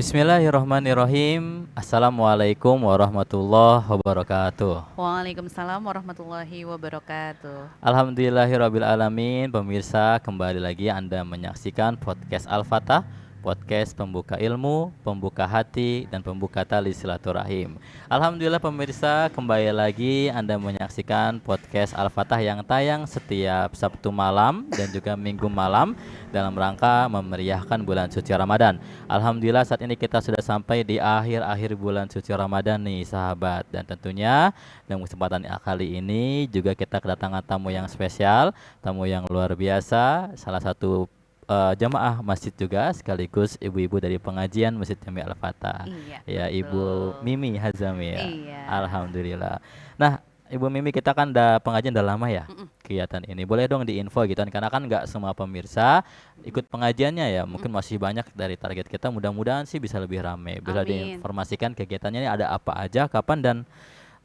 Bismillahirrahmanirrahim. Assalamualaikum warahmatullahi wabarakatuh. Waalaikumsalam warahmatullahi wabarakatuh. Alhamdulillahirabbil alamin. Pemirsa, kembali lagi Anda menyaksikan podcast Al-Fatah, podcast pembuka ilmu, pembuka hati, dan pembuka tali silaturahim. Alhamdulillah pemirsa, kembali lagi Anda menyaksikan podcast Al-Fatah yang tayang setiap Sabtu malam dan juga Minggu malam dalam rangka memeriahkan bulan suci Ramadan. Alhamdulillah saat ini kita sudah sampai di akhir-akhir bulan suci Ramadan nih sahabat. Dan tentunya dalam kesempatan kali ini juga kita kedatangan tamu yang spesial, tamu yang luar biasa, salah satu jamaah masjid juga sekaligus ibu-ibu dari pengajian Masjid Jami Al-Fatah. Iya, Ya, Ibu betul. Mimi Hazami ya. Iya. Alhamdulillah. Nah, Ibu Mimi, kita kan udah pengajian udah lama ya Mm-mm, kegiatan ini. Boleh dong diinfo gitu kan, karena kan nggak semua pemirsa mm-mm, ikut pengajiannya ya. mm-mm. Mungkin masih banyak dari target kita. Mudah-mudahan sih bisa lebih ramai. Bisa Amin. diinformasikan kegiatannya ini ada apa aja, kapan dan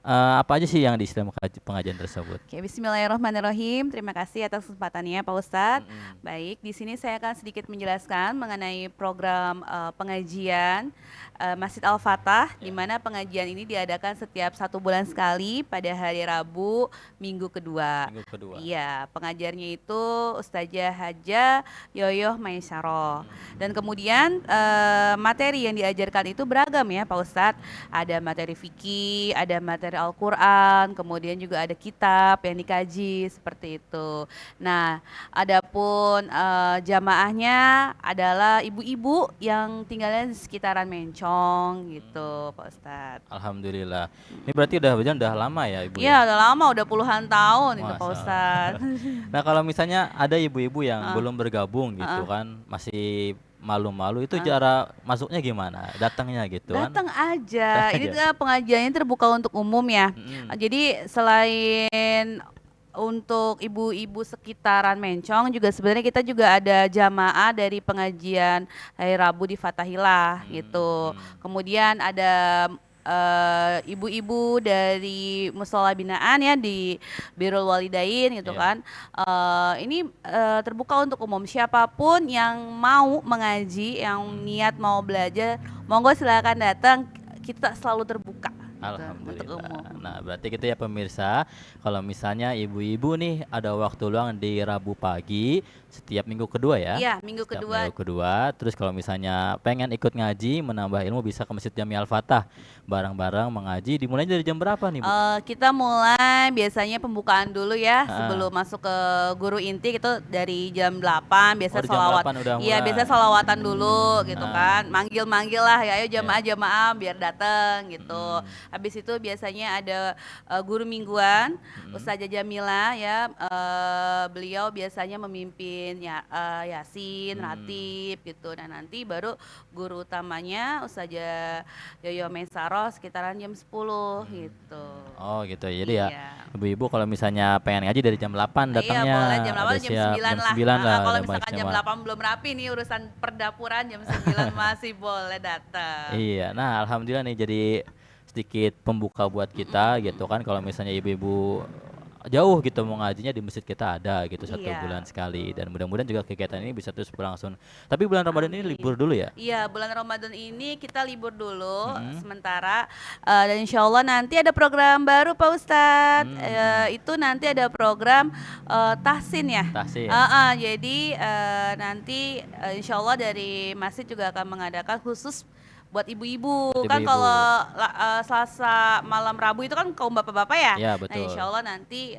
apa aja sih yang diisi dalam pengajian tersebut. Oke, Bismillahirrahmanirrahim. Terima kasih atas kesempatannya, Pak Ustadz. Mm-mm. Baik, di sini saya akan sedikit menjelaskan mengenai program pengajian Masjid Al-Fatah, di Ya, mana pengajian ini diadakan setiap 1 bulan sekali pada hari Rabu, Minggu kedua. minggu kedua. Iya, pengajarnya itu Ustazah Haja Yoyoh Maisaroh. Dan kemudian materi yang diajarkan itu beragam ya, Pak Ustadz. Ada materi fikih, ada materi Al-Quran, kemudian juga ada kitab yang dikaji seperti itu. Nah, adapun jamaahnya adalah ibu-ibu yang tinggalnya di sekitaran Mencong gitu, Pak Ustadz. Alhamdulillah. Ini berarti udah berjalan udah lama ya Ibu Iya, ya? udah lama, udah puluhan tahun itu, Pak Masya Allah. Ustadz. Nah, kalau misalnya ada ibu-ibu yang Heeh, belum bergabung gitu heeh, kan, masih malu-malu, itu heeh. cara masuknya gimana? Datangnya gitu kan? Datang Datang aja. Ini aja. tuh pengajiannya terbuka untuk umum ya. Mm-mm. Jadi selain untuk ibu-ibu sekitaran Mencong juga sebenarnya kita juga ada jamaah dari pengajian hari Rabu di Fatahillah gitu. Mm-mm. Kemudian ada ibu-ibu dari musola binaan ya di Birrul Walidain gitu Iya. kan. Ini terbuka untuk umum, siapapun yang mau mengaji, yang niat mau belajar, monggo silakan datang. Kita selalu terbuka gitu untuk umum. Alhamdulillah. Nah, berarti gitu ya pemirsa, kalau misalnya ibu-ibu nih ada waktu luang di Rabu pagi setiap minggu kedua ya. Iya, minggu Setiap kedua. minggu kedua, terus kalau misalnya pengen ikut ngaji, menambah ilmu bisa ke Masjid Jami Al-Fatah. Bareng-bareng mengaji dimulai dari jam berapa nih, Bu? Kita mulai biasanya pembukaan dulu ya Ah, sebelum masuk ke guru inti itu dari jam 8 oh biasa di jam sholawat. 8 udah Iya, biasa mulai. sholawatan dulu gitu Ah, kan. Manggil-manggil lah ya, ayo ya. jamaah-jamaah biar datang gitu. Mm-mm. Habis itu biasanya ada guru mingguan, Mm-mm. Ustazah Jamila ya, beliau biasanya memimpin ya, Yasin, Hmm. Ratib gitu. Nah, nanti baru guru utamanya Ustazah Yoyo Mesaro sekitaran jam 10 Hmm. gitu. Oh gitu ya. Jadi ya Iya. ibu-ibu kalau misalnya pengen ngaji dari jam 8 Iya datangnya boleh jam udah 8 jam siap 9 jam lah. 9 lah Kalau udah baik misalkan jam jamaah. 8 belum rapi nih urusan perdapuran jam 9 masih boleh datang. Iya. Nah, alhamdulillah nih jadi sedikit pembuka buat kita gitu kan, kalau misalnya ibu-ibu jauh gitu mau ngajinya di masjid kita ada gitu satu bulan Iya, sekali, betul. dan mudah-mudahan juga kegiatan ini bisa terus berlangsung. Tapi bulan Ramadan ini Amin. libur dulu ya? Iya, bulan Ramadan ini kita libur dulu Mm-mm. sementara dan insya Allah nanti ada program baru Pak Ustadz. Mm-mm. Itu nanti ada program tahsin ya. Tahsin. Jadi nanti insya Allah dari masjid juga akan mengadakan khusus buat ibu-ibu Buat kan ibu-ibu. kalau Selasa malam Rabu itu kan kaum bapak-bapak ya. Ya Nah insya betul. Allah nanti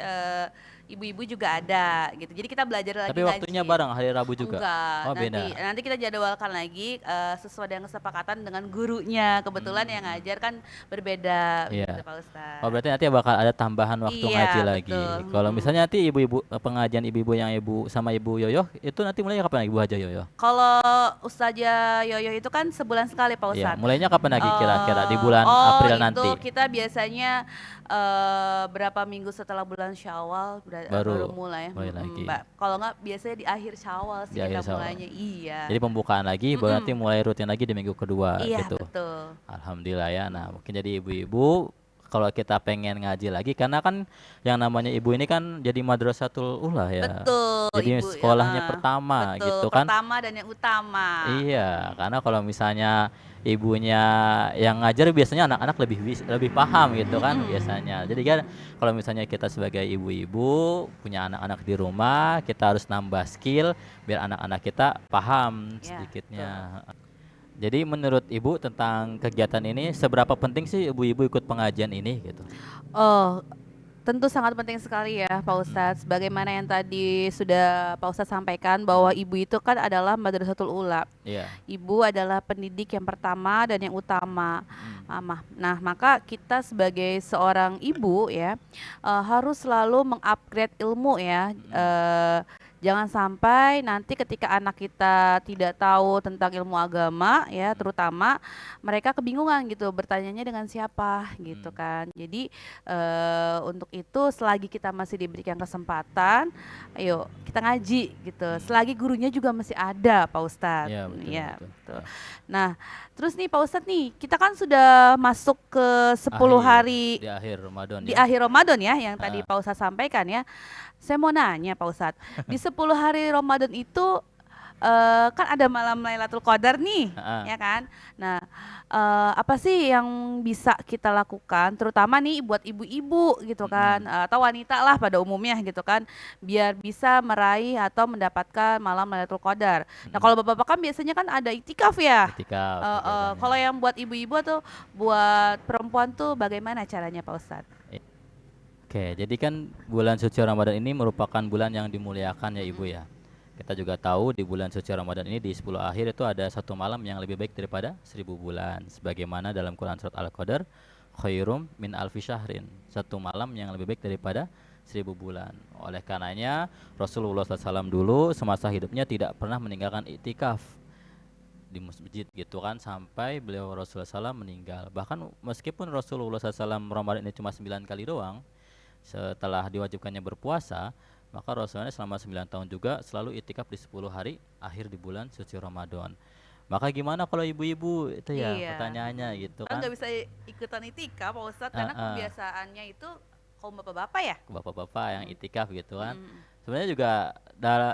ibu-ibu juga ada gitu. Jadi kita belajar Tapi lagi waktunya ngaji. bareng hari Rabu juga? Enggak, Oh nanti beda. nanti kita jadwalkan lagi sesuai dengan kesepakatan dengan gurunya. Kebetulan yang Hmm. ngajar kan berbeda gitu Iya. Pak Oh Ustadz. berarti nanti bakal ada tambahan waktu ngaji Iya lagi. betul. Kalau Mm-mm. misalnya nanti ibu-ibu pengajian ibu-ibu yang ibu sama ibu Yoyo itu nanti mulai kapan, Ibu Haja Yoyo? Kalau Ustazah Yoyo itu kan sebulan sekali Pak Iya, Ustadz. mulainya kapan lagi kira-kira di bulan Oh April itu nanti? kita biasanya berapa minggu setelah bulan Syawal baru Baru mulai. mulai lagi Mbak. Kalau nggak biasanya di akhir Syawal di sih kita akhir Syawal. mulainya. Iya. Jadi pembukaan lagi baru nanti Mm-mm. mulai rutin lagi di minggu kedua Iya gitu. betul. Alhamdulillah ya. Nah, mungkin jadi ibu-ibu kalau kita pengen ngaji lagi, karena kan yang namanya ibu ini kan jadi madrasatul ula ya. Betul, Jadi Ibu, sekolahnya pertama betul, gitu kan. pertama dan yang utama. Iya, karena kalau misalnya ibunya yang ngajar biasanya anak-anak lebih paham gitu kan Mm-mm. biasanya. Jadi kan kalau misalnya kita sebagai ibu-ibu punya anak-anak di rumah, kita harus nambah skill biar anak-anak kita paham Ya, betul. sedikitnya. Jadi menurut Ibu tentang kegiatan ini seberapa penting sih ibu-ibu ikut pengajian ini gitu? Oh, tentu sangat penting sekali ya Pak Mm, Ustadz. Sebagaimana yang tadi sudah Pak Ustadz sampaikan bahwa ibu itu kan adalah madrasatul ula. iya. Ibu adalah pendidik yang pertama dan yang utama. Mm, Nah, maka kita sebagai seorang ibu ya harus selalu mengupgrade ilmu ya. mm, Jangan sampai nanti ketika anak kita tidak tahu tentang ilmu agama ya, mm, terutama mereka kebingungan gitu bertanyanya dengan siapa gitu mm. kan. Jadi untuk itu selagi kita masih diberikan kesempatan, ayo kita ngaji gitu. Mm. Selagi gurunya juga masih ada, Pak Ustadz. Iya betul Ya, betul. betul. Ya. Nah, terus nih Pak Ustadz nih, kita kan sudah masuk ke 10 Akhir hari di akhir Ramadan di ya. akhir Ramadan ya, yang tadi Ah, Pak Ustadz sampaikan ya. Saya mau nanya Pak Ustadz, di 10 hari Ramadan itu kan ada malam Lailatul Qadar nih, ah, ya kan? Nah, apa sih yang bisa kita lakukan, terutama nih buat ibu-ibu gitu kan, mm-mm, atau wanita lah pada umumnya gitu kan, biar bisa meraih atau mendapatkan malam Lailatul Qadar. Nah, mm-mm. kalau bapak-bapak kan biasanya kan ada itikaf ya. Itikaf kegiatannya. Kalau yang buat ibu-ibu atau buat perempuan tuh bagaimana caranya Pak Ustadz? Oke, jadi kan bulan suci Ramadan ini merupakan bulan yang dimuliakan ya Ibu ya. Kita juga tahu di bulan suci Ramadan ini di 10 akhir itu ada satu malam yang lebih baik daripada 1000 bulan. Sebagaimana dalam Quran Surat Al-Qadar, khairum min alfi syahrin. Satu malam yang lebih baik daripada 1000 bulan. Oleh karenanya Rasulullah SAW dulu semasa hidupnya tidak pernah meninggalkan itikaf di masjid gitu kan sampai beliau Rasulullah SAW meninggal. Bahkan meskipun Rasulullah SAW Ramadan ini cuma 9 kali doang, setelah diwajibkannya berpuasa, maka Rasulullah selama 9 tahun juga selalu itikaf di 10 hari akhir di bulan suci Ramadan. Maka gimana kalau ibu-ibu itu ya Iya, pertanyaannya gitu kan kan? nggak bisa ikutan itikaf Pak Ustadz Ah, karena ah, kebiasaannya itu kaum bapak-bapak ya. ke bapak-bapak yang Mm, itikaf gitu kan. mm, Sebenarnya juga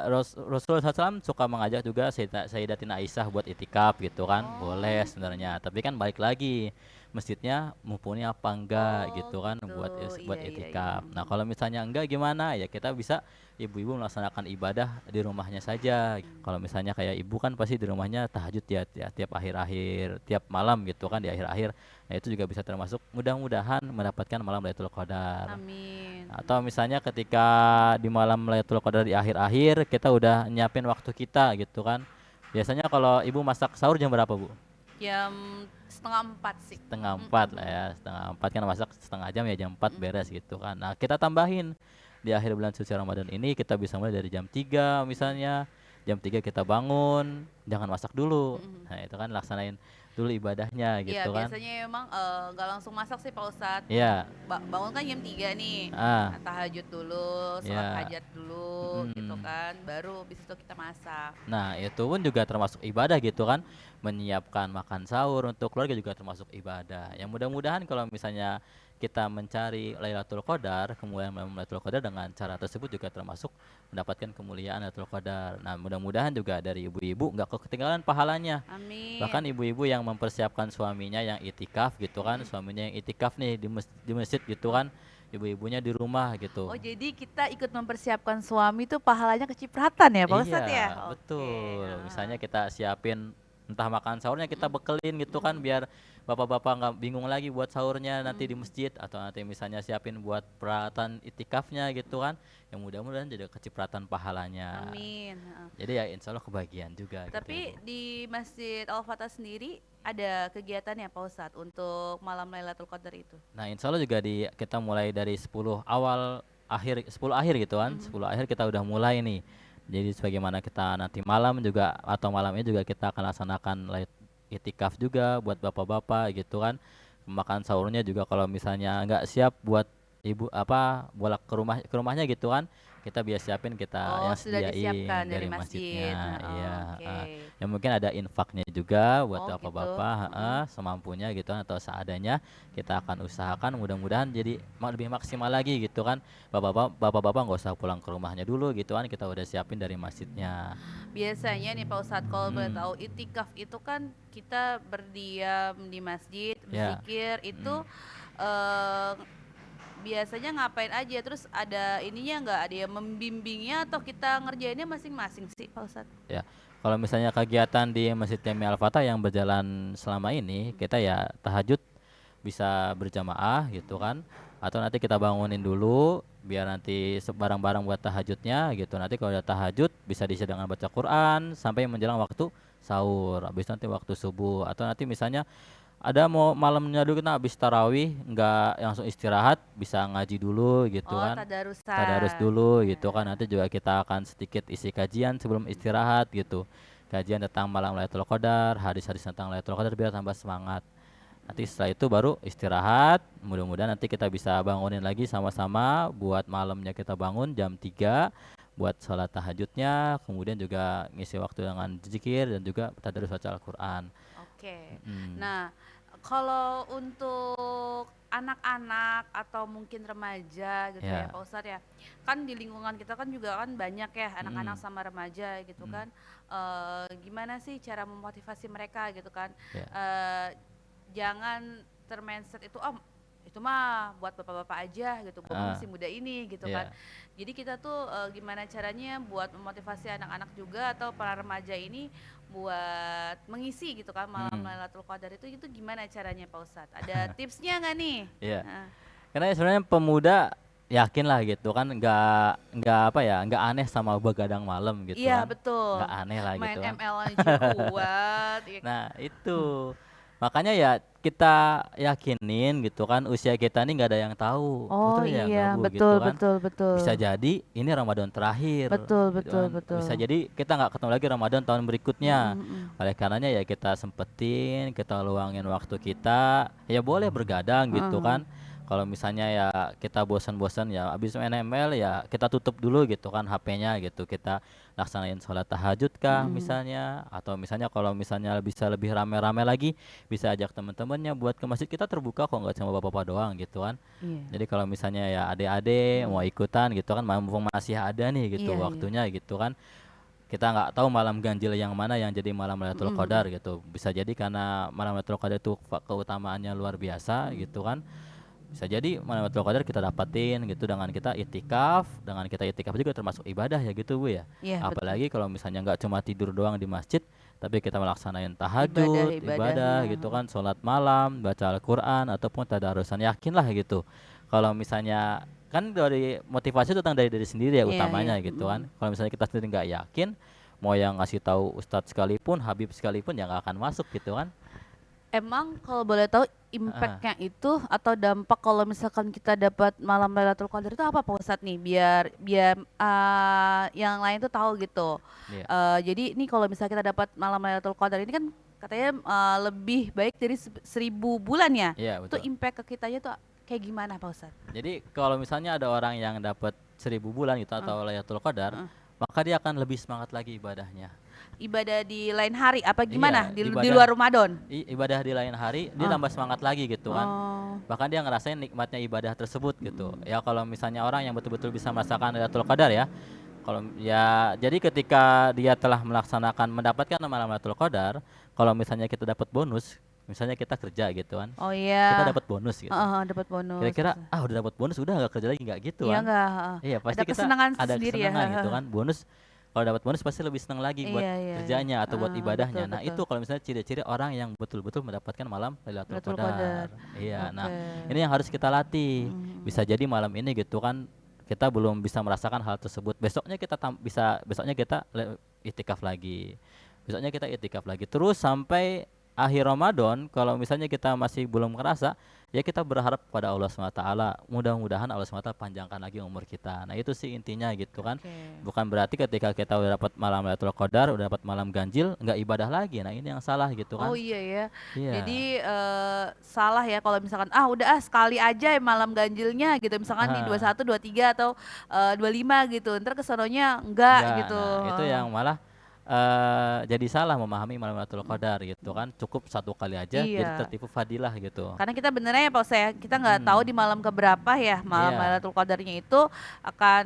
Rasulullah SAW suka mengajak juga Sayyidatina Aisyah buat itikaf gitu kan. Boleh oh, sebenarnya, tapi kan balik lagi masjidnya mumpuni apa enggak oh gitu kan gitu, buat iya iya iya. itikaf. Nah, kalau misalnya enggak gimana? Ya kita bisa ibu-ibu melaksanakan ibadah di rumahnya saja. Kalau misalnya kayak ibu kan pasti di rumahnya tahajud ya tiap akhir-akhir, tiap malam gitu kan di akhir-akhir. Nah, itu juga bisa termasuk mudah-mudahan mendapatkan malam Lailatul Qadar. Amin. Atau misalnya ketika di malam Lailatul Qadar di akhir-akhir kita udah nyiapin waktu kita gitu kan. Biasanya kalau ibu masak sahur jam berapa Bu? Jam setengah 4 sih. Setengah Mm, empat mm, lah mm, ya. Setengah empat kan masak setengah jam ya jam 4 mm, beres gitu kan. Nah kita tambahin di akhir bulan suci Ramadan ini kita bisa mulai dari jam 3 misalnya. Jam 3 kita bangun, jangan masak dulu. mm, mm. Nah itu kan laksanain dulu ibadahnya Iya, gitu kan. biasanya emang nggak langsung masak sih Pak Ustadz. Iya, Bangun kan jam 3 nih. ah, Nah, tahajud dulu, sholat ya. hajat dulu gitu Mm. kan. Baru habis itu kita masak. Nah, itu pun juga termasuk ibadah gitu kan. Menyiapkan makan sahur untuk keluarga juga termasuk ibadah. Yang mudah-mudahan kalau misalnya kita mencari Lailatul Qadar, kemuliaan malam Lailatul Qadar dengan cara tersebut juga termasuk mendapatkan kemuliaan Lailatul Qadar. Nah, mudah-mudahan juga dari ibu-ibu nggak ketinggalan pahalanya. Bahkan Amin. ibu-ibu yang mempersiapkan suaminya yang itikaf gitu kan, suaminya yang itikaf nih di masjid gitu kan, ibu-ibunya di rumah gitu. Oh, jadi kita ikut mempersiapkan suami tuh pahalanya kecipratan ya, Pak Iya, Ustadz ya? Oke. betul. Heeh. Misalnya kita siapin entah makan sahurnya kita Mm, bekelin gitu kan mm, biar bapak-bapak nggak bingung lagi buat sahurnya nanti di mm. masjid atau nanti misalnya siapin buat peralatan itikafnya gitu kan. Yang mudah-mudahan jadi kecipratan pahalanya. Amin. Heeh. Jadi ya insya Allah kebagian juga gitu Tapi Ibu. di Masjid Al-Fatah sendiri ada kegiatan ya Pak Ustadz untuk malam Lailatul Qadar itu? Nah, insya Allah juga kita mulai dari 10 awal akhir 10 akhir gitu kan. Mhm. 10 akhir kita udah mulai nih. Jadi sebagaimana kita nanti malam juga atau malamnya juga kita akan laksanakan itikaf juga buat bapak-bapak gitu kan. Makan sahurnya juga kalau misalnya nggak siap buat ibu apa bolak ke rumahnya gitu kan. kita biar siapin kita Oh, yang sudah sediain disiapkan dari dari masjid. masjidnya. Iya, Oke. ya mungkin ada infaknya juga buat Oh, gitu. bapak-bapak, Mm-mm. semampunya gitu kan atau seadanya kita akan usahakan mudah-mudahan jadi lebih maksimal lagi gitu kan. Bapak-bapak nggak usah pulang ke rumahnya dulu gitu kan, kita udah siapin dari masjidnya. Biasanya nih Pak Ustadz, kalau boleh Mm, tahu, itikaf itu kan kita berdiam di masjid, ya. berzikir itu Mm, eh, biasanya ngapain aja? Terus ada ininya nggak? Ada yang membimbingnya atau kita ngerjainnya masing-masing sih Pak Ustadz? ya. Kalau misalnya kegiatan di Masjid Jami Al-Fatah yang berjalan selama ini, kita ya tahajud bisa berjamaah gitu kan, atau nanti kita bangunin dulu biar nanti barang-barang buat tahajudnya gitu. Nanti kalau udah tahajud bisa diisi dengan baca Quran sampai menjelang waktu sahur, habis nanti waktu subuh, atau nanti misalnya ada mau malamnya dulu kita habis tarawih nggak langsung istirahat, bisa ngaji dulu gitu Oh, kan, tadarus tadarusan. dulu gitu kan. Ya. Nanti juga kita akan sedikit isi kajian sebelum istirahat gitu, kajian tentang malam Lailatul Qadar, hadis-hadis tentang Lailatul Qadar biar tambah semangat. Nanti setelah itu baru istirahat. Mudah-mudahan nanti kita bisa bangunin lagi sama-sama buat malamnya kita bangun jam 3 buat sholat tahajudnya. Kemudian juga ngisi waktu dengan zikir dan juga tadarus baca Al-Quran. Oke. Mm. Nah, kalau untuk anak-anak atau mungkin remaja gitu ya Ya. Pak Ustadz ya, kan di lingkungan kita kan juga kan banyak ya anak-anak Mm. sama remaja gitu Mm. kan. Gimana sih cara memotivasi mereka gitu kan? Ya. Eh, Jangan termindset itu, oh itu mah buat bapak-bapak aja gitu, gue mah Ah, masih muda ini gitu kan. ya. Jadi kita tuh gimana caranya buat memotivasi anak-anak juga atau para remaja ini buat mengisi gitu kan malam Mm. Lailatul Qadar itu gimana caranya Pak Ustadz? Ada tipsnya nggak nih? Ya. Nah, Karena sebenarnya pemuda yakin lah gitu kan, nggak apa ya, nggak aneh sama begadang malam gitu iya kan, betul. nggak aneh lah Main gitu kan. ML aja kuat. Ya. Nah itu makanya ya kita yakinin gitu kan, usia kita ini nggak ada yang tahu, Oh betul ya nggak iya, Bu betul gitu kan. betul betul. Bisa jadi ini Ramadan terakhir Betul gitu betul kan, betul. bisa jadi kita nggak ketemu lagi Ramadan tahun Mm, berikutnya. mm, mm. Oleh karenanya ya kita sempetin, kita luangin waktu kita, ya boleh bergadang gitu Heeh. kan. Kalau misalnya ya kita bosan-bosan ya abis main ML ya kita tutup dulu gitu kan HP-nya gitu, kita laksanain sholat tahajud kah Mm. misalnya, atau misalnya kalau misalnya bisa lebih rame-rame lagi bisa ajak teman-temannya buat ke masjid, kita terbuka kok, nggak cuma bapak-bapak doang gitu kan. Iya. Jadi kalau misalnya ya adik-adik mau Mm. ikutan gitu kan, mumpung masih ada nih gitu Iya iya. waktunya gitu kan. Kita nggak tahu malam ganjil yang mana yang jadi malam Mm, Lailatul mm, Qadar mm. gitu. Bisa jadi karena malam Lailatul Qadar itu keutamaannya luar biasa gitu kan. Bisa jadi malam Lailatul Qadar kita dapatin gitu dengan kita itikaf. Dengan kita itikaf juga termasuk ibadah ya gitu Bu ya. Iya betul. Apalagi kalau misalnya nggak cuma tidur doang di masjid, tapi kita melaksanain Ibadah tahajud, ibadah ibadahnya. gitu kan, sholat malam, baca Al-Quran ataupun tadarusan, yakin lah gitu. Kalau misalnya kan dari motivasi itu datang dari diri sendiri ya Iya iya. utamanya Mm, gitu kan. mm. Kalau misalnya kita sendiri nggak yakin, mau yang ngasih tahu ustadz sekalipun, habib sekalipun, ya nggak akan masuk gitu kan. Emang kalau boleh tahu Heeh, impactnya itu atau dampak kalau misalkan kita dapat malam Lailatul Qadar itu apa Pak Ustadz nih? Biar biar yang lain tuh tahu gitu. iya, Jadi ini kalau misalnya kita dapat malam Lailatul Qadar ini kan katanya lebih baik dari 1.000 bulan ya. iya Itu betul. impact ke kitanya tuh kayak gimana Pak Ustadz? Jadi kalau misalnya ada orang yang dapat 1.000 bulan gitu Heeh, atau Lailatul Qadar, heeh. maka dia akan lebih semangat lagi ibadahnya. Ibadah di lain hari apa gimana? Iya, Di luar Ramadan? ibadah di lain hari dia Ah. tambah semangat lagi gitu kan. Oh. Bahkan dia ngerasain nikmatnya ibadah tersebut gitu. Ya kalau misalnya orang yang betul-betul bisa merasakan Lailatul Qadar ya, kalau ya jadi ketika dia telah mendapatkan malam Lailatul Qadar, kalau misalnya kita dapat bonus, misalnya kita kerja gitu kan, Oh kita iya. dapat bonus gitu. Heeh, dapat bonus. Kira-kira udah dapat bonus udah nggak kerja lagi, nggak gitu Iya kan. enggak, heeh. Iya Ada pasti kita kesenangan ada sendiri ya. kesenangan gitu kan. Bonus, kalau dapat bonus pasti lebih senang lagi buat Iya iya iya. kerjanya atau buat Betul ibadahnya. Nah betul. itu kalau misalnya ciri-ciri orang yang betul-betul mendapatkan malam Lailatul Lailatul Qadar. Qadar. Iya, nah Oke. ini yang harus kita latih. Mm. Bisa jadi malam ini gitu kan kita belum bisa merasakan hal tersebut. Besoknya kita itikaf lagi. Besoknya kita itikaf lagi terus sampai akhir Ramadan kalau misalnya kita masih belum ngerasa, ya kita berharap pada Allah SWT, mudah-mudahan Allah SWT panjangkan lagi umur kita. Nah itu sih intinya gitu kan. Oke. Bukan berarti ketika kita udah dapat malam Lailatul Qadar, udah dapat malam ganjil, nggak ibadah lagi. Nah ini yang salah gitu Oh kan. iya ya. Iya. Jadi salah ya kalau misalkan udah sekali aja ya malam ganjilnya gitu. Misalkan di Ah, 21, 23 atau 25 gitu. Ntar kesononya enggak enggak. gitu. Nah itu yang malah jadi salah memahami malam Lailatul Qadar gitu kan. Cukup satu kali aja jadi Iya. tertipu fadilah gitu. Karena kita benernya ya Pak Ustaz ya, kita nggak tahu Mm-mm. di malam keberapa ya malam Iya. Lailatul Qadarnya itu akan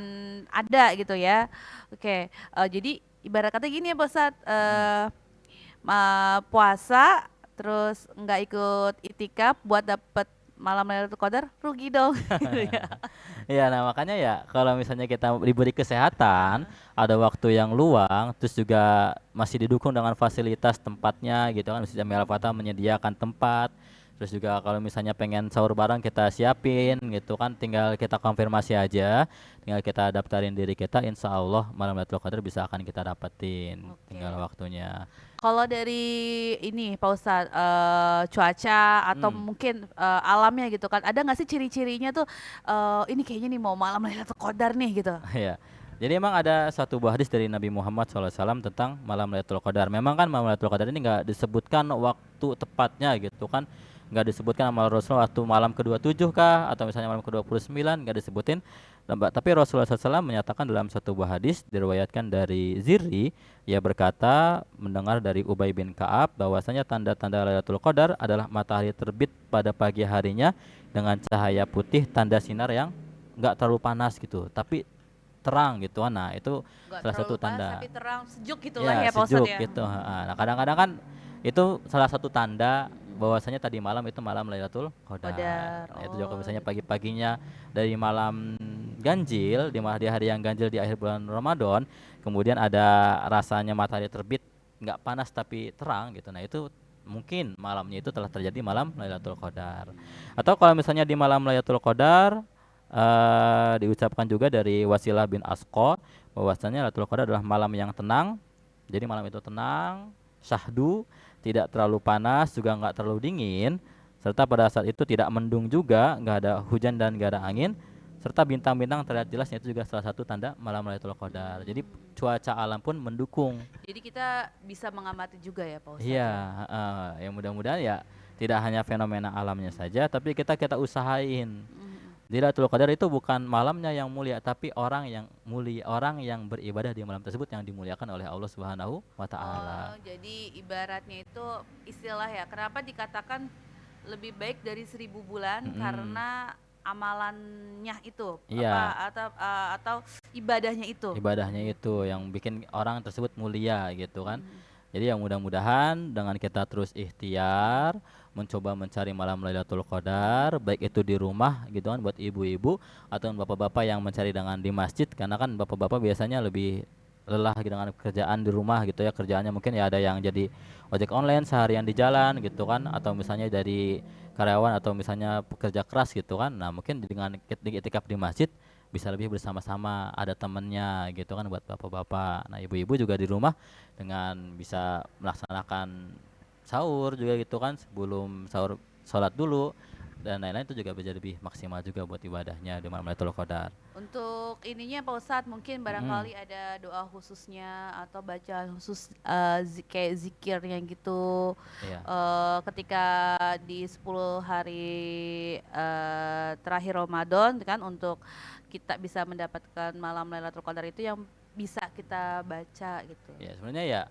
ada gitu ya. Oke, jadi ibarat kata gini ya Pak Ustaz, Mm-mm. puasa terus nggak ikut itikaf buat dapet malam Lailatul Qadar rugi dong. Gitu ya. Iya, nah makanya ya kalau misalnya kita diberi kesehatan, ada waktu yang luang, terus juga masih didukung dengan fasilitas tempatnya gitu kan, Masjid Jami Al-Fatah menyediakan tempat, terus juga kalau misalnya pengen sahur bareng kita siapin gitu kan, tinggal kita konfirmasi aja, tinggal kita daftarin diri kita, insya Allah malam Lailatul Qadar bisa akan kita dapetin, tinggal Oke. waktunya. Kalau dari ini Pak Ustadz, cuaca atau Hmm. mungkin alamnya gitu kan, ada nggak sih ciri-cirinya tuh ini kayaknya nih mau malam Lailatul Qadar nih gitu? Ya. Jadi emang ada satu buah hadis dari Nabi Muhammad SAW tentang malam Lailatul Qadar. Memang kan malam Lailatul Qadar ini nggak disebutkan waktu tepatnya gitu kan. Nggak disebutkan sama Rasulullah waktu malam ke-27 kah atau misalnya malam ke-29 nggak disebutin. Tapi Rasulullah SAW menyatakan dalam satu buah hadis diriwayatkan dari Zirri, ia berkata mendengar dari Ubay bin Ka'ab bahwasanya tanda-tanda Lailatul Qadar adalah matahari terbit pada pagi harinya dengan cahaya putih tanda sinar yang nggak terlalu panas gitu, tapi terang gitu kan. Nah, itu Nggak salah terlalu satu panas tanda. tapi terang sejuk gitulah Ya, ya Pak Ustadz sejuk ya. gitu. Nah, kadang-kadang kan itu salah satu tanda bahwasanya tadi malam itu malam Lailatul Qadar. Qadar, Nah, itu juga oh misalnya gitu. pagi-paginya dari malam ganjil di hari yang ganjil di akhir bulan Ramadan, kemudian ada rasanya matahari terbit nggak panas tapi terang gitu. Nah, itu mungkin malamnya itu telah terjadi malam Lailatul Qadar. Atau kalau misalnya di malam Lailatul Qadar diucapkan juga dari Wasilah bin Asqa bahwasanya Lailatul Qadar adalah malam yang tenang. Jadi malam itu tenang, syahdu, tidak terlalu panas, juga nggak terlalu dingin, serta pada saat itu tidak mendung juga, nggak ada hujan dan nggak ada angin, serta bintang-bintang terlihat jelas. Itu juga salah satu tanda malam Lailatul Qadar. Jadi cuaca alam pun mendukung. Jadi kita bisa mengamati juga ya Pak Iya, Ustadz ya. yang mudah-mudahan ya tidak hanya fenomena alamnya saja, tapi kita usahain. Mhm. Jadi Lailatul Qadar itu bukan malamnya yang mulia, tapi orang yang mulia, orang yang beribadah di malam tersebut yang dimuliakan oleh Allah Subhanahu wa Oh, taala. jadi ibaratnya itu istilah ya. Kenapa dikatakan lebih baik dari 1.000 bulan? Mm-mm. Karena amalannya itu Iya, apa atau ibadahnya itu. ibadahnya itu yang bikin orang tersebut mulia gitu kan. Mhm. Jadi yang mudah-mudahan dengan kita terus ikhtiar mencoba mencari malam Lailatul Qadar, baik itu di rumah gitu kan buat ibu-ibu atau bapak-bapak yang mencari dengan di masjid, karena kan bapak-bapak biasanya lebih lelah gitu dengan kerjaan di rumah gitu ya, kerjaannya mungkin ya ada yang jadi ojek online seharian di jalan gitu kan, atau misalnya dari karyawan atau misalnya pekerja keras gitu kan. Nah, mungkin dengan itikaf di masjid bisa lebih bersama-sama, ada temennya gitu kan buat bapak-bapak. Nah, ibu-ibu juga di rumah dengan bisa melaksanakan sahur juga gitu kan, sebelum sahur sholat dulu dan lain-lain, itu juga bisa lebih maksimal juga buat ibadahnya di malam Lailatul Qadar. Untuk ininya Pak Ustadz mungkin Mm-mm. barangkali ada doa khususnya atau bacaan khusus kayak zikirnya gitu Iya. ketika di 10 hari terakhir Ramadan kan untuk kita bisa mendapatkan malam Lailatul Qadar itu yang bisa kita baca gitu. Ya, sebenarnya ya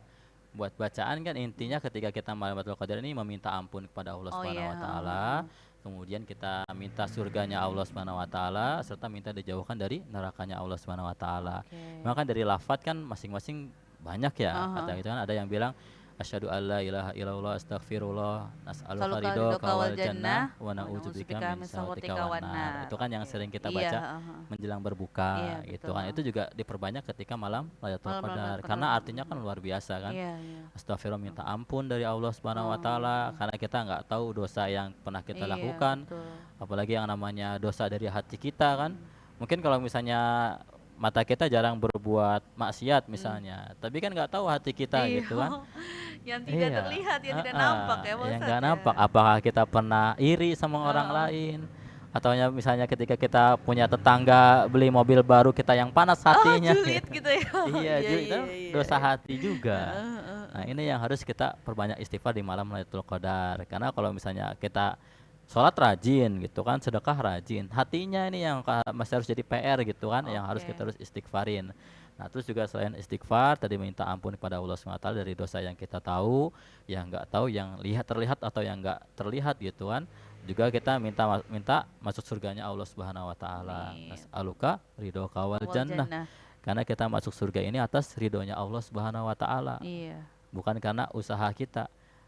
buat bacaan kan intinya ketika kita malam Lailatul Qadar ini meminta ampun kepada Allah Oh iya, Subhanahu wa heeh, taala, heeh. kemudian kita minta surganya Allah Subhanahu wa taala serta minta dijauhkan dari nerakanya Allah Subhanahu wa taala. Oke. Memang kan dari lafaz kan masing-masing banyak ya Heeh, kata heeh. gitu kan, ada yang bilang asyhadu alla ilaha illallah astaghfirullah nas'aluka Saluka ridhoka ridhoka wal wal jannah jannah wa wa na'udzubika na'udzubika min min sakhatika sakhatika wan wan nar. nar. Itu kan yang Oke. sering kita Iya, baca heeh, heeh. menjelang Iya, berbuka gitu kan. betul. Itu juga diperbanyak ketika malam Lailatul Malam-malam Qadar Qadar. karena artinya kan luar biasa kan. Iya, iya. Astagfirullah, minta ampun dari Allah Subhanahu wa Oh, taala karena kita nggak tahu dosa yang pernah kita iya, lakukan, betul. apalagi yang namanya dosa dari hati kita kan. Mungkin kalau misalnya mata kita jarang berbuat maksiat misalnya, tapi kan nggak tahu hati kita Iya. gitu kan. Yang tidak Iya, terlihat, yang tidak heeh, nampak ya Pak yang Ustadz nggak ya. nampak. Apakah kita pernah iri sama orang Heeh. lain, atau misalnya ketika kita punya tetangga beli mobil baru kita yang panas Oh, hatinya. julid gitu ya. Iya, Iya itu iya iya. dosa hati juga. Heeh, heeh, Nah, heeh. ini yang harus kita perbanyak istighfar di malam Lailatul Qadar. Karena kalau misalnya kita sholat rajin gitu kan, sedekah rajin, hatinya ini yang masih harus jadi PR gitu kan, yang harus Oke. kita harus istighfarin. Nah, terus juga selain istighfar, tadi minta ampun kepada Allah SWT dari dosa yang kita tahu, yang nggak tahu, yang terlihat atau yang nggak terlihat gitu kan. Juga kita minta masuk surganya Allah Subhanahu wa taala. Amin. Nas'aluka ridhoka wal Wal jannah. jannah. Karena kita masuk surga ini atas ridhonya Allah Subhanahu wa taala, Iya. bukan karena usaha kita.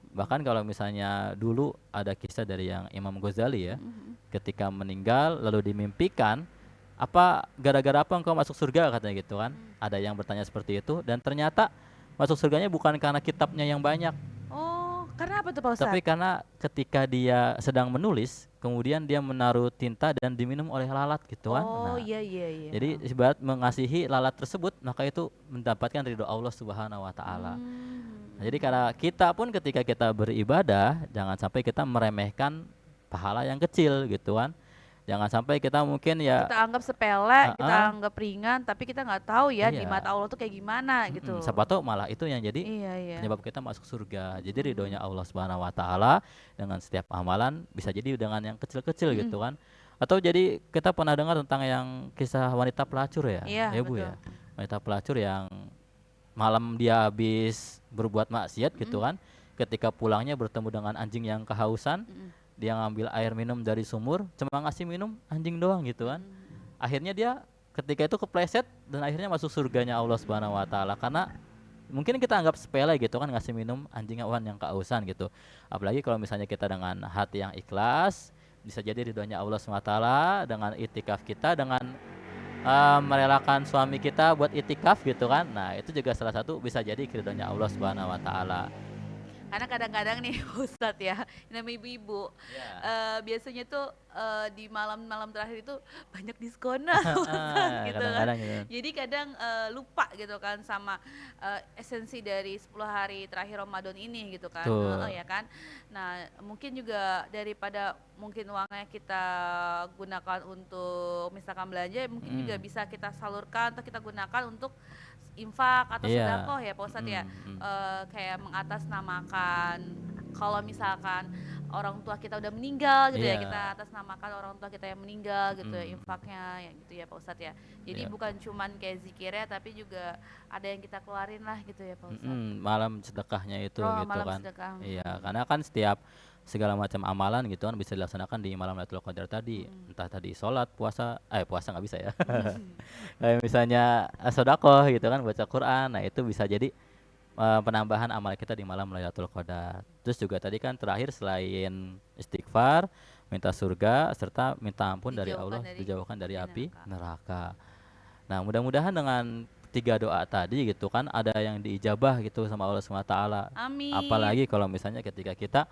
Bahkan kalau misalnya dulu ada kisah dari yang Imam Ghazali ya, Mm-mm. ketika meninggal lalu dimimpikan, apa gara-gara apa engkau masuk surga katanya gitu kan. Ada yang bertanya seperti itu, dan ternyata masuk surganya bukan karena kitabnya yang banyak, Oh, karena apa tuh Pak tapi Ustadz? karena ketika dia sedang menulis, kemudian dia menaruh tinta dan diminum oleh lalat gitu kan. Oh Nah, iya iya iya. jadi ibarat mengasihi lalat tersebut, maka itu mendapatkan ridho Allah Subhanahu wa taala. Nah, jadi karena kita pun ketika kita beribadah, jangan sampai kita meremehkan pahala yang kecil gitu kan. Jangan sampai kita mungkin ya, Kita anggap sepele, kita ah, anggap ringan, tapi kita nggak tahu ya di iya, mata Allah tuh kayak gimana gitu. siapa tahu malah itu yang jadi Iya iya. penyebab kita masuk surga. Jadi ridhonya Allah Subhanahu wa taala dengan setiap amalan, bisa jadi dengan yang kecil-kecil Mm-mm. gitu kan. Atau jadi kita pernah dengar tentang yang kisah wanita pelacur ya, Iya ya Bu betul. ya. Wanita pelacur yang malam dia habis berbuat maksiat gitu Mm-mm. kan. Ketika pulangnya bertemu dengan anjing yang kehausan, Mm-mm. dia ngambil air minum dari sumur, cuma ngasih minum anjing doang gitu kan. Akhirnya dia ketika itu kepleset dan akhirnya masuk surganya Allah Subhanahu wa taala, karena mungkin kita anggap sepele gitu kan, ngasih minum anjing hewan yang kehausan gitu. Apalagi kalau misalnya kita dengan hati yang ikhlas, bisa jadi ridhonya Allah Subhanahu wa taala dengan itikaf kita, dengan merelakan suami kita buat itikaf gitu kan. Nah, itu juga salah satu bisa jadi ridhonya Allah Subhanahu wa taala. Karena kadang-kadang nih Ustadz ya, ini namanya ibu-ibu, Ya. biasanya tuh di malam-malam terakhir itu banyak diskon Ustadz gitu kan. Kadang-kadang gitu. Jadi kadang lupa gitu kan sama esensi dari 10 hari terakhir Ramadan ini gitu kan. Betul. Ya kan. Nah, mungkin juga daripada mungkin uangnya kita gunakan untuk misalkan belanja, mungkin juga bisa kita salurkan atau kita gunakan untuk infak atau Iya. sedekah ya Pak Ustadz ya. Kayak mengatasnamakan kalau misalkan orang tua kita udah meninggal gitu ya, Iya. kita atasnamakan orang tua kita yang meninggal gitu ya, Mm. infaknya ya gitu ya Pak Ustadz ya. Jadi Iya. bukan cuman kayak zikirnya, tapi juga ada yang kita keluarin lah gitu ya Pak Ustadz. Malam sedekahnya itu Oh, gitu malam kan. sedekah. Iya, karena kan setiap segala macam amalan gitu kan bisa dilaksanakan di malam Lailatul Qadar tadi. Entah tadi sholat, puasa, puasa nggak bisa ya. Kayak misalnya sedekah gitu kan, baca Quran. Nah, itu bisa jadi penambahan amal kita di malam Lailatul Qadar. Terus juga tadi kan terakhir selain istighfar, minta surga serta minta ampun dari Allah, dijauhkan dari api neraka. Nah, mudah-mudahan dengan 3 doa tadi gitu kan ada yang diijabah gitu sama Allah SWT. Amin. Apalagi kalau misalnya ketika kita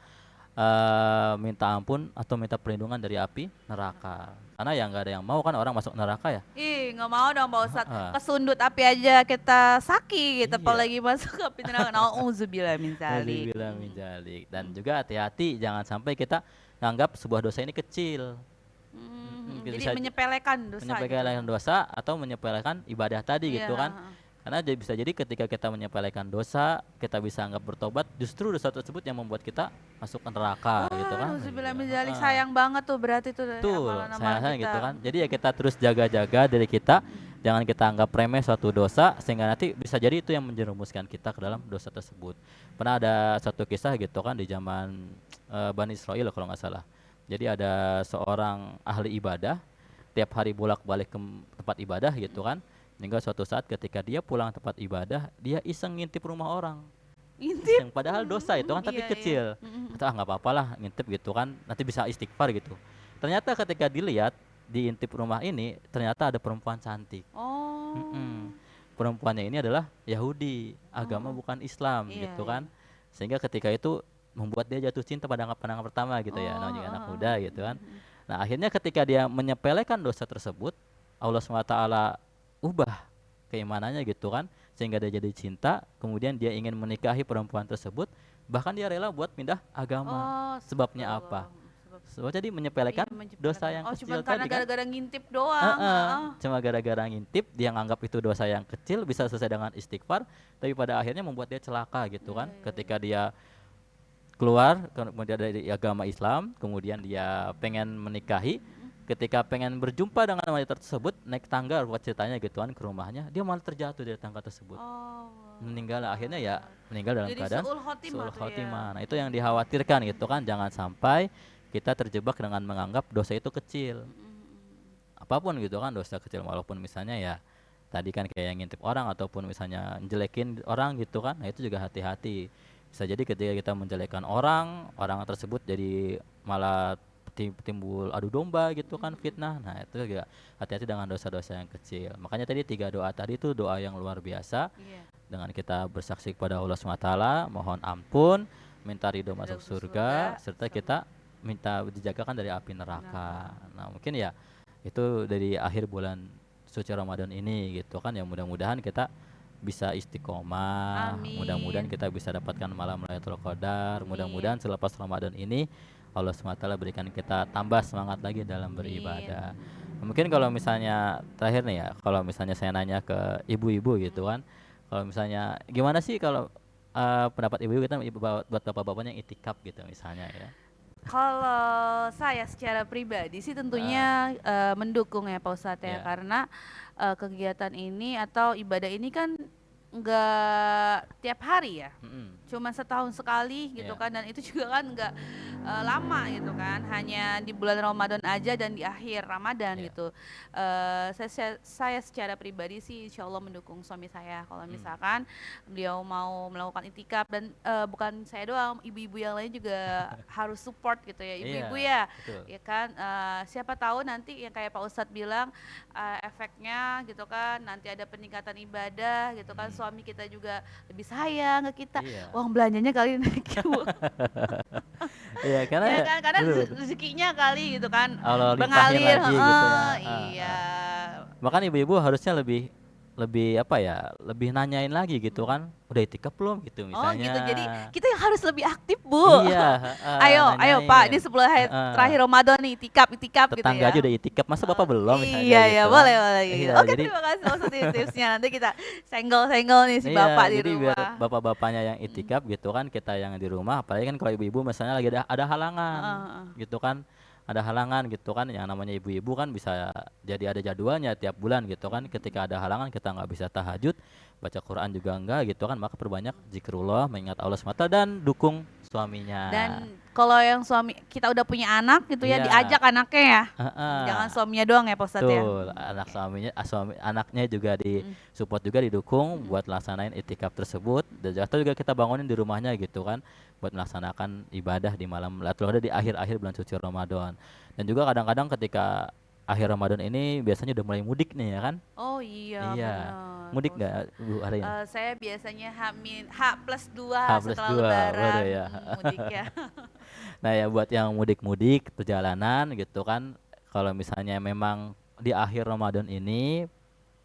minta ampun atau minta perlindungan dari api neraka. Karena ya nggak ada yang mau kan orang masuk neraka ya. Ih, nggak mau dong Pak Ustadz. Heeh. Kesundut api aja kita sakit, Iya. apalagi masuk ke api neraka. Nauzubillah min dzalik. Nauzubillah min dzalik. Dan juga hati-hati jangan sampai kita nganggap sebuah dosa ini kecil. Jadi Bisa menyepelekan dosa. menyepelekan gitu. dosa atau menyepelekan ibadah tadi Iya, gitu kan. Karena bisa jadi ketika kita menyepelekan dosa, kita bisa anggap bertobat, justru dosa tersebut yang membuat kita masuk ke neraka gitu kan. Nauzubillah min Iya. dzalik, sayang banget tuh berarti tuh Betul, amalan-amalan saya kita. gitu kan. Jadi ya kita terus jaga-jaga diri kita, jangan kita anggap remeh suatu dosa sehingga nanti bisa jadi itu yang menjerumuskan kita ke dalam dosa tersebut. Pernah ada satu kisah gitu kan di zaman Bani Israel kalau nggak salah. Jadi ada seorang ahli ibadah tiap hari bolak-balik ke tempat ibadah gitu kan. Hingga suatu saat ketika dia pulang tempat ibadah, dia iseng ngintip rumah orang. Intip. Yang padahal dosa itu kan tapi Iya, kecil. Kata nggak apa-apa lah ngintip gitu kan, nanti bisa istighfar gitu. Ternyata ketika dilihat diintip rumah ini, ternyata ada perempuan cantik. Oh. Perempuannya ini adalah Yahudi, agama bukan Islam Iya, gitu kan. Sehingga ketika itu membuat dia jatuh cinta pada pandangan pertama gitu ya, namanya juga anak muda gitu kan. Nah, akhirnya ketika dia menyepelekan dosa tersebut, Allah SWT ubah keimanannya gitu kan, sehingga dia jadi cinta, kemudian dia ingin menikahi perempuan tersebut, bahkan dia rela buat pindah agama. Oh, Sebabnya apa? astagfirullah. Sebab jadi Iya, menyepelekan dosa menciptakan. yang Oh, cuman kecil karena tadi kan. gara-gara ngintip doang. Heeh, Heeh. cuma gara-gara ngintip dia nganggap itu dosa yang kecil bisa selesai dengan istighfar, tapi pada akhirnya membuat dia celaka gitu Iya, kan. iya, iya. Ketika dia keluar kemudian dari agama Islam, kemudian dia pengen menikahi, ketika pengen berjumpa dengan wanita tersebut, naik tangga buat ceritanya gitu kan ke rumahnya, dia malah terjatuh dari tangga tersebut. Oh, Meninggal akhirnya ya, Akbar. meninggal dalam Jadi keadaan suul khotimah suul tuh ya. khotimah. Nah, itu yang dikhawatirkan gitu kan, jangan sampai kita terjebak dengan menganggap dosa itu kecil. Apapun gitu kan dosa kecil, walaupun misalnya ya tadi kan kayak ngintip orang ataupun misalnya jelekin orang gitu kan, nah itu juga hati-hati. Bisa jadi ketika kita menjelekkan orang, orang tersebut jadi malah timbul adu domba gitu kan, fitnah. Nah itu juga hati-hati dengan dosa-dosa yang kecil. Makanya tadi 3 doa tadi itu doa yang luar biasa, Iya. dengan kita bersaksi kepada Allah SWT, mohon ampun, minta ridho masuk Masuk surga, surga serta sama kita minta dijagakan dari api neraka. neraka. Nah mungkin ya itu dari akhir bulan suci Ramadan ini gitu kan, ya mudah-mudahan kita bisa istiqomah, mudah-mudahan Amin. kita bisa dapatkan malam Lailatul Qadar, mudah-mudahan Amin. selepas Ramadan ini Allah SWT berikan kita tambah semangat lagi dalam Amin. beribadah. Mungkin kalau misalnya terakhir nih ya, kalau misalnya saya nanya ke ibu-ibu gitu kan, kalau misalnya gimana sih kalau pendapat ibu-ibu kita buat bapak-bapaknya yang itikaf gitu misalnya ya. Kalau saya secara pribadi sih Ah, tentunya mendukung ya Pak Ustadz ya, ya. karena kegiatan ini atau ibadah ini kan nggak tiap hari ya, Mm-mm. cuma setahun sekali gitu Ya. kan, dan itu juga kan nggak lama gitu kan, hanya di bulan Ramadan aja dan di akhir Ramadan Ya. gitu. Saya secara pribadi sih insya Allah mendukung suami saya kalau Mm. misalkan beliau mau melakukan itikaf, dan bukan saya doang, ibu-ibu yang lain juga harus support gitu ya, ibu-ibu Iya, ya, betul. ya kan. Siapa tahu nanti yang kayak Pak Ustadz bilang efeknya gitu kan, nanti ada peningkatan ibadah gitu kan, Mm. suami kita juga lebih sayang ke kita, Iya. uang belanjanya kali naik Bu. Iya, karena Ya ya kan, karena betul, betul. rezekinya kali gitu kan Allah limpahin mengalir. lagi gitu ya. Heeh, Ah, iya. ah. Bahkan ibu-ibu harusnya lebih lebih apa ya? Lebih nanyain lagi gitu kan. Udah itikaf belum gitu Oh misalnya. gitu, jadi kita yang harus lebih aktif Bu. Iya, heeh, Ayo Pak, nanyain. ini 10 hari Heeh. terakhir Ramadan nih, itikaf itikaf gitu Tetangga aja ya. udah itikaf, masa Bapak belum misalnya Iya kayak ya, gitu kan. boleh boleh gitu. Iya, Oke, jadi terima kasih Pak Ustadz tipsnya. Nanti kita senggol-senggol nih si iya, bapak di jadi biar rumah. bapak-bapaknya yang itikaf gitu kan, kita yang di rumah, apalagi kan kalau ibu-ibu misalnya lagi ada halangan Heeh, heeh. gitu kan. Ada halangan gitu kan, yang namanya ibu-ibu kan bisa jadi ada jadwalnya tiap bulan gitu kan. Ketika ada halangan kita nggak bisa tahajud, baca Quran juga enggak gitu kan, maka perbanyak zikrullah, mengingat Allah semata, dan dukung suaminya. Dan kalau yang suami kita udah punya anak gitu ya, Iya, diajak anaknya ya. Jangan heeh. suaminya doang ya Pak Ustadz ya. Betul, anak Oke. suaminya, anaknya juga di Mm, support juga, didukung mm, buat laksanain itikaf tersebut. Dan atau juga kita bangunin di rumahnya gitu kan, buat melaksanakan ibadah di malam Lailatul Qadar di akhir-akhir bulan suci Ramadan. Dan juga kadang-kadang ketika akhir Ramadan ini biasanya udah mulai mudik nih ya kan? Oh iya Iya, benar mudik Pak nggak Ustadz. Bu Arya? Saya biasanya H plus H 2 plus setelah dua, waduh Lebaran ya. mudik ya. Nah ya buat yang mudik-mudik perjalanan gitu kan, kalau misalnya memang di akhir Ramadan ini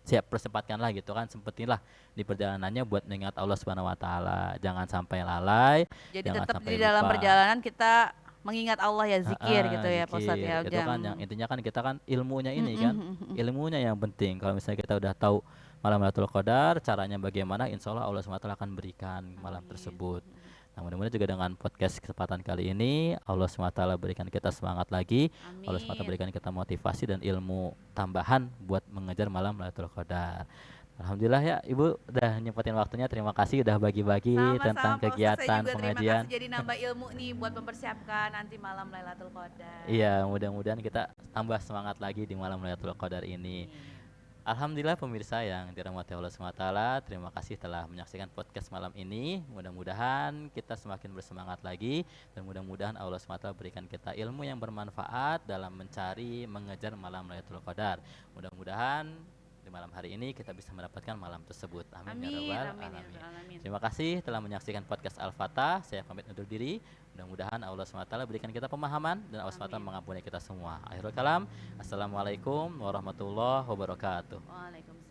siap persempatkanlah gitu kan, sempetinlah di perjalanannya buat mengingat Allah Subhanahu wa taala. Jangan sampai lalai, Jadi jangan tetap sampai di dalam lupa. perjalanan kita mengingat Allah ya, zikir Heeh, gitu ya Pak Ustadz zikir. ya. Itu kan yang Jangan. intinya kan kita kan ilmunya Mm, ini mm, kan. mm, mm. Ilmunya yang penting. Kalau misalnya kita udah tahu malam Lailatul Qadar, caranya bagaimana, insya Allah Allah SWT akan berikan malam Amin. tersebut. Nah, mudah-mudahan juga dengan podcast kesempatan kali ini Allah SWT berikan kita semangat lagi, Allah SWT Amin. berikan kita motivasi dan ilmu tambahan buat mengejar malam Lailatul Qadar. Alhamdulillah ya Ibu udah nyempetin waktunya, terima kasih udah bagi-bagi Sama-sama tentang Pak Ustadz, saya kegiatan juga terima pengajian. kasih, jadi nambah ilmu nih buat mempersiapkan nanti malam Lailatul Qadar. Iya, mudah-mudahan kita tambah semangat lagi di malam Lailatul Qadar ini. Amin. Alhamdulillah pemirsa yang dirahmati Allah SWT, terima kasih telah menyaksikan podcast malam ini. Mudah-mudahan kita semakin bersemangat lagi, dan mudah-mudahan Allah SWT berikan kita ilmu yang bermanfaat dalam mencari, mengejar malam Lailatul Qadar. Mudah-mudahan di malam hari ini kita bisa mendapatkan malam tersebut. Amin ya Amin, rabbal amin ya alamin. Rabbal alamin. Terima kasih telah menyaksikan podcast Al-Fatah. Saya pamit undur diri. Mudah-mudahan Allah SWT berikan kita pemahaman dan Allah SWT Amin. mengampuni kita semua. Akhirul kalam. Assalamualaikum warahmatullahi wabarakatuh. Waalaikumsalam.